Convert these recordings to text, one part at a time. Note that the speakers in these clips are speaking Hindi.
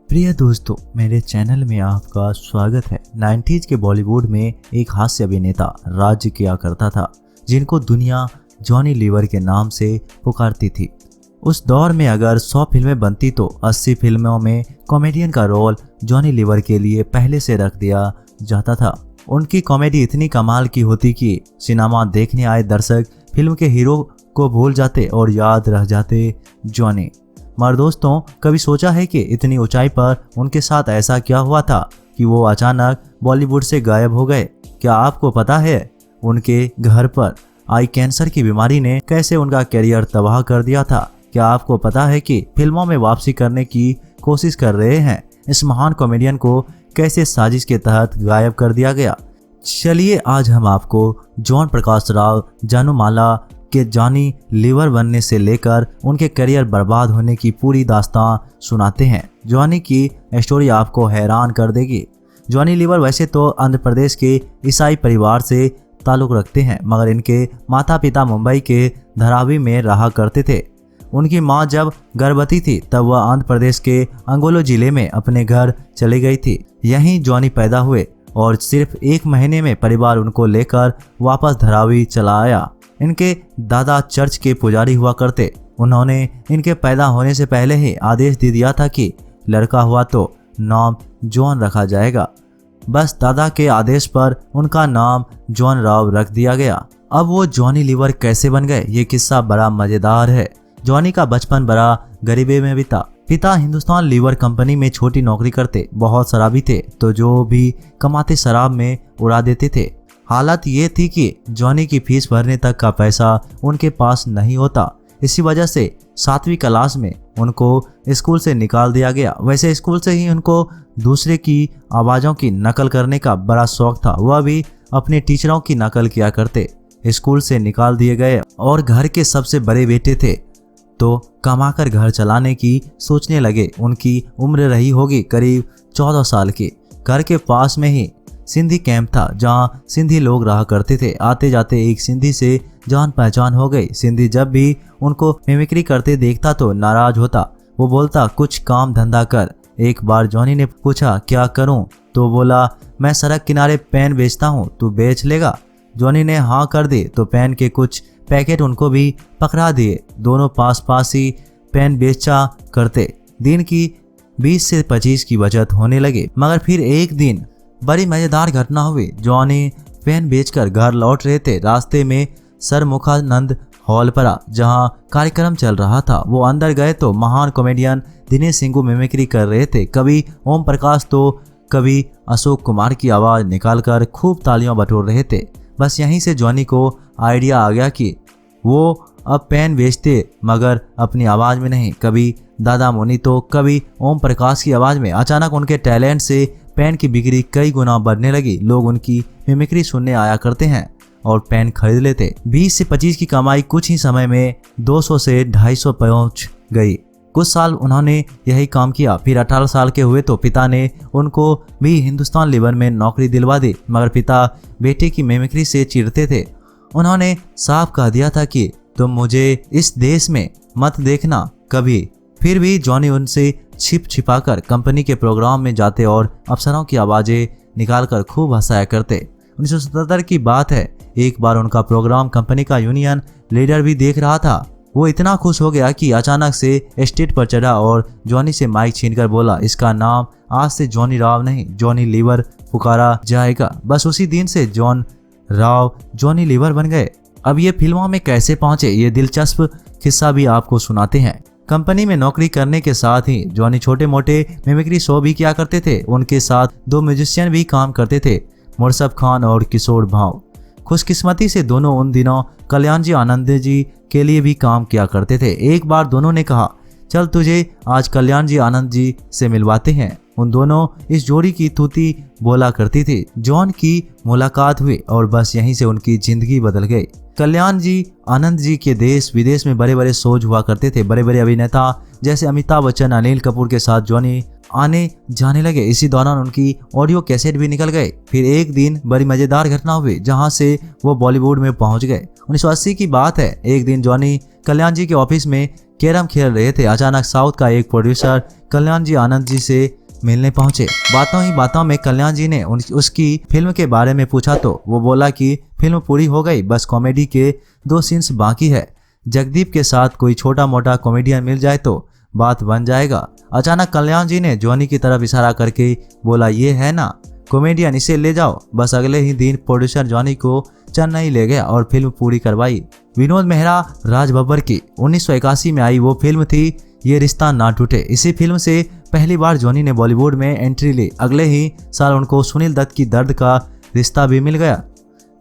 प्रिय दोस्तों, मेरे चैनल में आपका स्वागत है। 90s के बॉलीवुड में एक हास्य अभिनेता राज्य किया करता था, जिनको दुनिया जॉनी लीवर के नाम से पुकारती थी। उस दौर में अगर 100 फिल्में बनती तो 80 फिल्मों में कॉमेडियन का रोल जॉनी लीवर के लिए पहले से रख दिया जाता था। उनकी कॉमेडी इतनी कमाल की होती कि सिनेमा देखने आए दर्शक फिल्म के हीरो को भूल जाते और याद रह जाते जॉनी। मगर दोस्तों, कभी सोचा है कि इतनी ऊंचाई पर उनके साथ ऐसा क्या हुआ था कि वो अचानक बॉलीवुड से गायब हो गए? क्या आपको पता है उनके घर पर आई कैंसर की बीमारी ने कैसे उनका करियर तबाह कर दिया था? क्या आपको पता है कि फिल्मों में वापसी करने की कोशिश कर रहे हैं इस महान कॉमेडियन को कैसे साजिश के तहत गायब कर दिया गया? चलिए आज हम आपको जॉन प्रकाश राव जानूमाला के जॉनी लीवर बनने से लेकर उनके करियर बर्बाद होने की पूरी दास्तान सुनाते हैं। जॉनी की स्टोरी आपको हैरान कर देगी। जॉनी लीवर वैसे तो आंध्र प्रदेश के ईसाई परिवार से ताल्लुक़ रखते हैं, मगर इनके माता पिता मुंबई के धारावी में रहा करते थे। उनकी मां जब गर्भवती थी तब वह आंध्र प्रदेश के अंगोलो जिले में अपने घर चली गई थी। यहीं जॉनी पैदा हुए और सिर्फ 1 महीने में परिवार उनको लेकर वापस धारावी चला आया। इनके दादा चर्च के पुजारी हुआ करते। उन्होंने इनके पैदा होने से पहले ही आदेश दे दिया था कि लड़का हुआ तो नाम जॉन रखा जाएगा। बस दादा के आदेश पर उनका नाम जॉन राव रख दिया गया। अब वो जॉनी लीवर कैसे बन गए, ये किस्सा बड़ा मजेदार है। जॉनी का बचपन बड़ा गरीबी में बीता। पिता हिंदुस्तान लीवर कंपनी में छोटी नौकरी करते, बहुत शराबी थे, तो जो भी कमाते शराब में उड़ा देते थे। हालत ये थी कि जॉनी की फीस भरने तक का पैसा उनके पास नहीं होता। इसी वजह से 7वीं क्लास में उनको स्कूल से निकाल दिया गया। वैसे स्कूल से ही उनको दूसरे की आवाज़ों की नकल करने का बड़ा शौक था। वह भी अपने टीचरों की नकल किया करते। स्कूल से निकाल दिए गए और घर के सबसे बड़े बेटे थे, तो कमाकर घर चलाने की सोचने लगे। उनकी उम्र रही होगी करीब 14 साल की। घर के पास में ही सिंधी कैंप था, जहां सिंधी लोग रहा करते थे। आते जाते एक सिंधी से जान पहचान हो गई। सिंधी जब भी उनको मिमिक्री करते देखता तो नाराज होता। वो बोलता, कुछ काम धंधा कर। एक बार जॉनी ने पूछा, क्या करूं? तो बोला, मैं सड़क किनारे पेन बेचता हूं, तू बेच लेगा? जॉनी ने हाँ कर दी तो पेन के कुछ पैकेट उनको भी पकड़ा दिए। दोनों पास पास ही पेन बेचा करते। दिन की 20 से 25 की बचत होने लगी। मगर फिर एक दिन बड़ी मजेदार घटना हुई। जॉनी पेन बेचकर घर लौट रहे थे। रास्ते में सरमुखानंद हॉल पर जहां कार्यक्रम चल रहा था, वो अंदर गए तो महान कॉमेडियन दिनेश सिंह मिमिक्री कर रहे थे। कभी ओम प्रकाश तो कभी अशोक कुमार की आवाज़ निकालकर खूब तालियां बटोर रहे थे। बस यहीं से जॉनी को आइडिया आ गया कि वो अब पेन बेचते, मगर अपनी आवाज़ में नहीं। कभी दादा मोनी तो कभी ओम प्रकाश की आवाज़ में। अचानक उनके टैलेंट से पेन की बिक्री कई गुना बढ़ने लगी। लोग उनकी मिमिक्री सुनने आया करते हैं और पेन खरीद लेते। 20 से 25 की कमाई कुछ ही समय में 200 से 250 पहुंच गई। कुछ साल उन्होंने यही काम किया। फिर 18 साल के हुए तो पिता ने उनको भी हिंदुस्तान लीवर में नौकरी दिलवा दी, मगर पिता बेटे की मिमिक्री से चिढ़ते थे। उन्होंने साफ कह दिया था कि तुम मुझे इस देश में मत देखना कभी। फिर भी जॉनी उनसे छिप छिपाकर कंपनी के प्रोग्राम में जाते और अफसरों की आवाज़ें निकालकर खूब हंसाया करते। 1977 की बात है। एक बार उनका प्रोग्राम कंपनी का यूनियन लीडर भी देख रहा था। वो इतना खुश हो गया कि अचानक से स्टेज पर चढ़ा और जॉनी से माइक छीनकर बोला, इसका नाम आज से जॉनी राव नहीं, जॉनी लीवर पुकारा जाएगा। बस उसी दिन से जॉन राव जॉनी लीवर बन गए। अब ये फिल्मों में कैसे पहुंचे, ये दिलचस्प किस्सा भी आपको सुनाते हैं। कंपनी में नौकरी करने के साथ ही जॉनी छोटे मोटे मिमिक्री शो भी किया करते थे। उनके साथ 2 म्यूजिशियन भी काम करते थे, मुर्सब खान और किशोर भाव। खुशकिस्मती से दोनों उन दिनों कल्याण जी आनंद जी के लिए भी काम किया करते थे। एक बार दोनों ने कहा, चल तुझे आज कल्याण जी आनंद जी से मिलवाते हैं। उन दोनों इस जोड़ी की तूती बोला करती थी। जॉन की मुलाकात हुई और बस यहीं से उनकी जिंदगी बदल गई। कल्याण जी आनंद जी के देश विदेश में बड़े बड़े शोज हुआ करते थे। बड़े बड़े अभिनेता जैसे अमिताभ बच्चन, अनिल कपूर के साथ जॉनी आने जाने लगे। इसी दौरान उनकी ऑडियो कैसेट भी निकल गए। फिर एक दिन बड़ी मजेदार घटना हुई, जहां से वो बॉलीवुड में पहुंच गए। 1980 की बात है। एक दिन जॉनी कल्याण जी के ऑफिस में कैरम खेल रहे थे। अचानक साउथ का एक प्रोड्यूसर कल्याण जी आनंद जी से मिलने पहुंचे। बातों ही बातों में कल्याण जी ने उसकी फिल्म के बारे में पूछा तो वो बोला कि फिल्म पूरी हो गई, बस कॉमेडी के 2 सीन्स बाकी है। जगदीप के साथ कोई छोटा मोटा कॉमेडियन मिल जाए तो बात बन जाएगा। अचानक कल्याण जी ने जॉनी की तरफ इशारा करके बोला, ये है ना कॉमेडियन, इसे ले जाओ। बस अगले ही दिन प्रोड्यूसर जॉनी को चेन्नई ले गया और फिल्म पूरी करवाई। विनोद मेहरा, राज बब्बर की 1981 में आई वो फिल्म थी ये रिश्ता ना टूटे। इसी फिल्म से पहली बार जॉनी ने बॉलीवुड में एंट्री ली। अगले ही साल उनको सुनील दत्त की दर्द का रिश्ता भी मिल गया।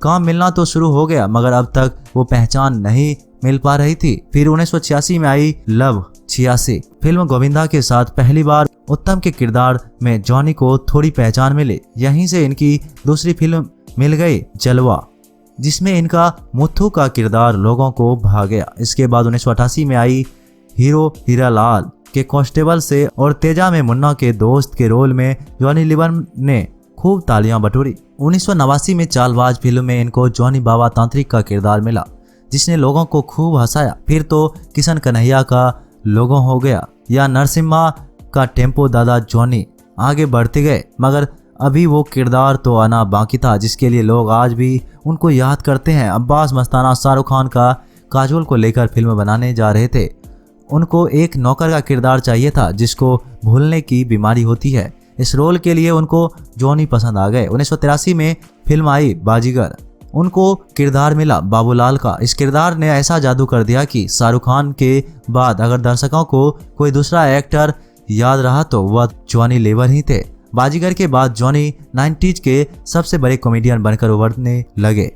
काम मिलना तो शुरू हो गया मगर अब तक वो पहचान नहीं मिल पा रही थी। फिर 1986 में आई लव 86 फिल्म गोविंदा के साथ पहली बार उत्तम के किरदार में जॉनी को थोड़ी पहचान मिली। यहीं से इनकी दूसरी फिल्म मिल गई जलवा, जिसमें इनका मुथु का किरदार लोगों को भा गया। इसके बाद 1988 में आई हीरो हीरालाल के कांस्टेबल से और तेजा में मुन्ना के दोस्त के रोल में जॉनी लीवर ने खूब तालियां बटोरी। 1989 में चालबाज फिल्म में इनको जॉनी बाबा तांत्रिक का किरदार मिला, जिसने लोगों को खूब हंसाया। फिर तो किशन कन्हैया का लोगो हो गया या नरसिम्हा का टेम्पो दादा जॉनी आगे बढ़ते गए, मगर अभी वो किरदार तो आना बाकी था जिसके लिए लोग आज भी उनको याद करते हैं। अब्बास मस्ताना शाहरुख खान का काजोल को लेकर फिल्म बनाने जा रहे थे। उनको एक नौकर का किरदार चाहिए था जिसको भूलने की बीमारी होती है। इस रोल के लिए उनको जॉनी पसंद आ गए। 1983 में फिल्म आई बाजीगर, उनको किरदार मिला बाबूलाल का। इस किरदार ने ऐसा जादू कर दिया कि शाहरुख खान के बाद अगर दर्शकों को कोई दूसरा एक्टर याद रहा तो वह जॉनी लीवर ही थे। बाजीगर के बाद जॉनी 90s के सबसे बड़े कॉमेडियन बनकर उभरने लगे।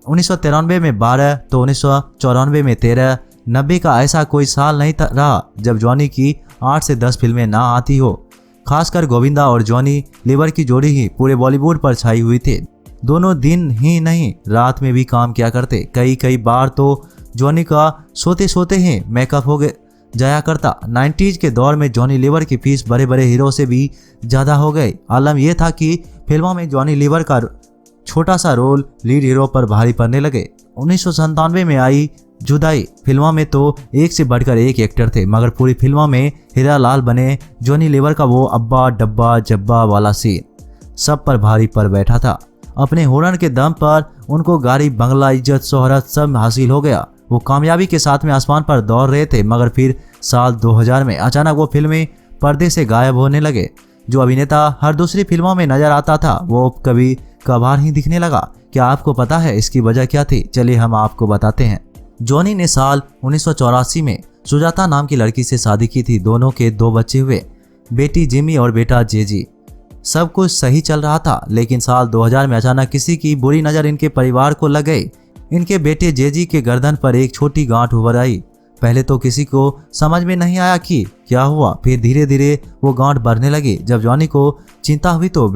1993 में 12 तो 1994 में 13, 90 का ऐसा कोई साल नहीं रहा जब जॉनी की 8 से 10 फिल्में ना आती हो। खासकर गोविंदा और जॉनी लीवर की जोड़ी ही पूरे बॉलीवुड पर छाई हुई थी। दोनों दिन ही नहीं रात में भी काम किया करते। कई बार तो जॉनी का सोते सोते ही मेकअप हो जाया करता। 90s के दौर में जॉनी लीवर की फीस बड़े बड़े हीरो से भी ज़्यादा हो गई। आलम यह था कि फिल्मों में जॉनी लीवर का छोटा सा रोल लीड हीरो पर भारी पड़ने लगे। 1997 में आई जुदाई फिल्मों में तो एक से बढ़कर एक एक्टर थे, मगर पूरी फिल्मों में हीरालाल बने जॉनी लीवर का वो अब्बा डब्बा जब्बा वाला सीन सब पर भारी पर बैठा था। अपने हुनर के दम पर उनको गाड़ी, बंगला, इज्जत, शोहरत सब हासिल हो गया। वो कामयाबी के साथ में आसमान पर दौड़ रहे थे, मगर फिर साल 2000 में अचानक वो फिल्में पर्दे से गायब होने लगे। जो अभिनेता हर दूसरी फिल्मों में नजर आता था वो कभी कभार ही दिखने लगा। क्या आपको पता है इसकी वजह क्या थी? चलिए हम आपको बताते हैं। जॉनी ने साल 1984 में सुजाता नाम की लड़की से शादी की थी। दोनों के 2 बच्चे हुए, बेटी जिमी और बेटा जेजी। सब कुछ सही चल रहा था, लेकिन साल 2000 में अचानक किसी की बुरी नज़र इनके परिवार को लग गई। इनके बेटे जेजी के गर्दन पर एक छोटी गांठ उभर आई। पहले तो किसी को समझ में नहीं आया कि क्या हुआ, फिर धीरे धीरे वो गांठ बढ़ने लगी। जब जॉनी को चिंता हुई तो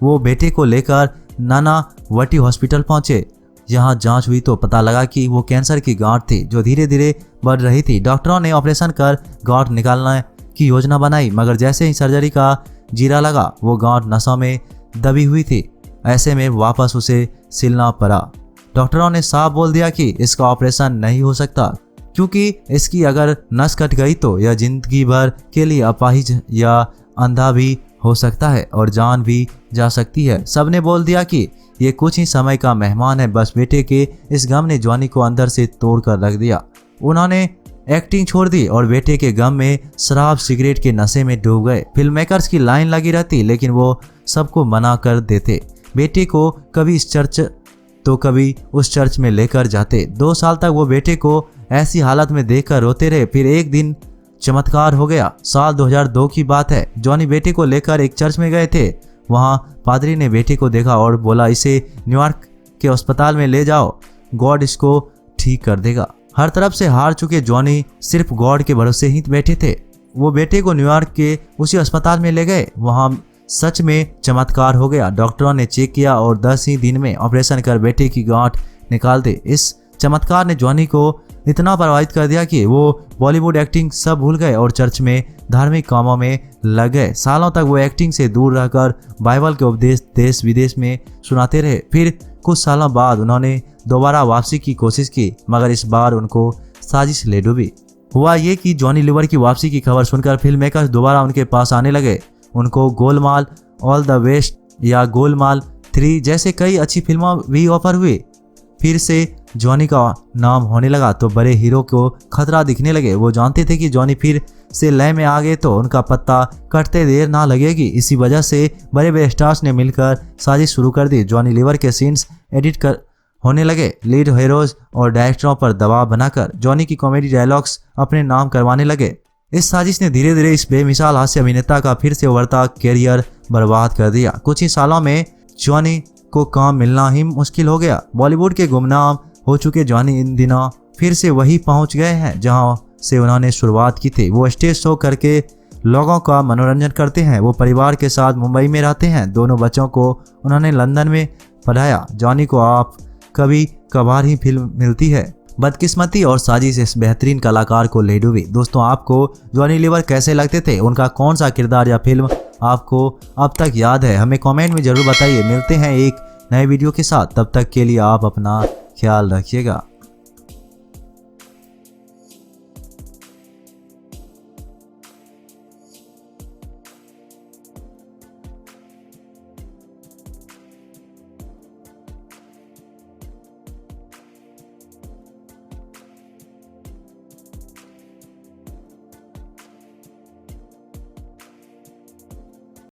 वो बेटे को लेकर नानावटी हॉस्पिटल पहुंचे। यहाँ जांच हुई तो पता लगा कि वो कैंसर की गांठ थी जो धीरे धीरे बढ़ रही थी। डॉक्टरों ने ऑपरेशन कर गांठ निकालने की योजना बनाई, मगर जैसे ही सर्जरी का जीरा लगा वो गांठ नसों में दबी हुई थी। ऐसे में वापस उसे सिलना पड़ा। डॉक्टरों ने साफ बोल दिया कि इसका ऑपरेशन नहीं हो सकता, क्योंकि इसकी अगर नस कट गई तो यह जिंदगी भर के लिए अपाहिज या अंधा भी हो सकता है और जान भी जा सकती है। सबने बोल दिया कि ये कुछ ही समय का मेहमान है। बस बेटे के इस गम ने जॉनी को अंदर से तोड़ कर रख दिया। उन्होंने एक्टिंग छोड़ दी और बेटे के गम में शराब सिगरेट के नशे में डूब गए। फिल्म मेकर्स की लाइन लगी रहती, लेकिन वो सबको मना कर देते। बेटे को कभी इस चर्च तो कभी उस चर्च में लेकर जाते। 2 साल तक वो बेटे को ऐसी हालत में देखकर रोते रहे। फिर एक दिन चमत्कार हो गया। साल 2002 की बात है। जॉनी बेटे को लेकर एक चर्च में गए थे। वहाँ पादरी ने बेटे को देखा और बोला, इसे न्यूयॉर्क के अस्पताल में ले जाओ, गॉड इसको ठीक कर देगा। हर तरफ से हार चुके जॉनी सिर्फ गॉड के भरोसे ही बैठे थे। वो बेटे को न्यूयॉर्क के उसी अस्पताल में ले गए। वहाँ सच में चमत्कार हो गया। डॉक्टरों ने चेक किया और 10 ही दिन में ऑपरेशन कर बेटे की गांठ निकाल दी। इस चमत्कार ने जॉनी को इतना प्रभावित कर दिया कि वो बॉलीवुड एक्टिंग सब भूल गए और चर्च में धार्मिक कामों में लग गए। सालों तक वो एक्टिंग से दूर रहकर बाइबल के उपदेश देश विदेश में सुनाते रहे। फिर कुछ सालों बाद उन्होंने दोबारा वापसी की कोशिश की, मगर इस बार उनको साजिश ले डूबी। हुआ ये कि जॉनी लीवर की वापसी की खबर सुनकर फिल्म मेकर्स दोबारा उनके पास आने लगे। उनको गोलमाल ऑल द वेस्ट या गोलमाल 3 जैसे कई अच्छी फिल्में भी ऑफर हुई। फिर से जॉनी का नाम होने लगा तो बड़े हीरो को खतरा दिखने लगे। वो जानते थे कि जॉनी फिर से लय में आ गए तो उनका पत्ता कटते देर ना लगेगी। इसी वजह से बड़े बड़े स्टार्स ने मिलकर साजिश शुरू कर दी। जॉनी लीवर के सीन्स एडिट कर होने लगे। लीड हीरोज और डायरेक्टरों पर दबाव बनाकर जॉनी की कॉमेडी डायलॉग्स अपने नाम करवाने लगे। इस साजिश ने धीरे धीरे इस बेमिसाल हास्य अभिनेता का फिर से उभरता कैरियर बर्बाद कर दिया। कुछ ही सालों में जॉनी को काम मिलना ही मुश्किल हो गया। बॉलीवुड के गुमनाम हो चुके जॉनी इन दिनों फिर से वही पहुंच गए हैं जहां से उन्होंने शुरुआत की थी। वो स्टेज शो करके लोगों का मनोरंजन करते हैं। वो परिवार के साथ मुंबई में रहते हैं। दोनों बच्चों को उन्होंने लंदन में पढ़ाया। जॉनी को आप कभी कभार ही फिल्म मिलती है। बदकिस्मती और साजिश इस बेहतरीन कलाकार को ले डूबी। दोस्तों, आपको जॉनी लीवर कैसे लगते थे? उनका कौन सा किरदार या फिल्म आपको अब तक याद है? हमें कमेंट में जरूर बताइए। मिलते हैं एक नए वीडियो के साथ, तब तक के लिए आप अपना ख्याल रखिएगा।